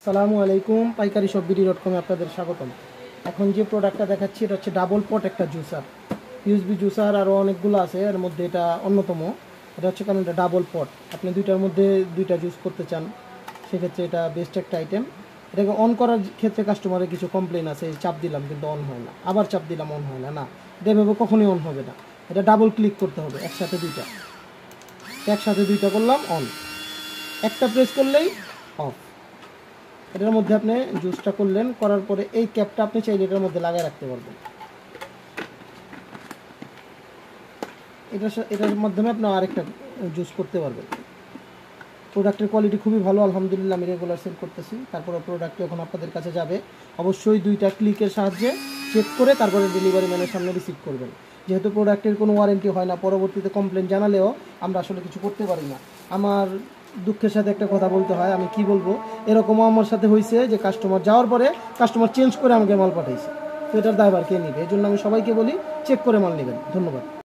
আসসালামু আলাইকুম, পাইকারি shopbd.com আপনাদের স্বাগতম। এখন যে প্রোডাক্টটা দেখাচ্ছি এটা হচ্ছে ডাবল পট একটা জুসার, ইউএসবি জুসার আরও অনেকগুলো আছে, এর মধ্যে এটা অন্যতম। এটা হচ্ছে কারণ এটা ডাবল পট, আপনি দুইটার মধ্যে দুইটা জুস করতে চান, সেক্ষেত্রে এটা বেস্ট একটা আইটেম। এটাকে অন করার ক্ষেত্রে কাস্টমারের কিছু কমপ্লেন আছে, চাপ দিলাম কিন্তু অন হয় না, আবার চাপ দিলাম অন হয় না, না এটা এভাবে কখনোই অন হবে না। এটা ডাবল ক্লিক করতে হবে, একসাথে দুইটা করলাম অন, একটা প্রেস করলেই অফ। এটার মধ্যে আপনি জুসটা করলেন, করার পরে এই ক্যাপটা আপনি চাইলে এটার মধ্যে লাগায় রাখতে পারবেন। এটার মাধ্যমে আপনি আরেকটা জুস করতে পারবেন। প্রোডাক্টের কোয়ালিটি খুবই ভালো, আলহামদুলিল্লাহ। আমি রেগুলার সেল করতেছি। তারপরে প্রোডাক্ট যখন আপনাদের কাছে যাবে অবশ্যই দুইটা ক্লিকের সাহায্যে চেক করে তারপরে ডেলিভারি ম্যানের সামনে রিসিভ করবেন। যেহেতু প্রোডাক্টের কোনো ওয়ারেন্টি হয় না, পরবর্তীতে কমপ্লেন জানালেও আমরা আসলে কিছু করতে পারি না। আমার দুঃখের সাথে একটা কথা বলতে হয়, আমি কি বলবো, এরকমও আমার সাথে হয়েছে যে কাস্টমার যাওয়ার পরে কাস্টমার চেঞ্জ করে আমাকে মাল পাঠাইছে। তো এটার দায়ভার কে নিবে? এই জন্য আমি সবাইকে বলি চেক করে মাল নেবেন। ধন্যবাদ।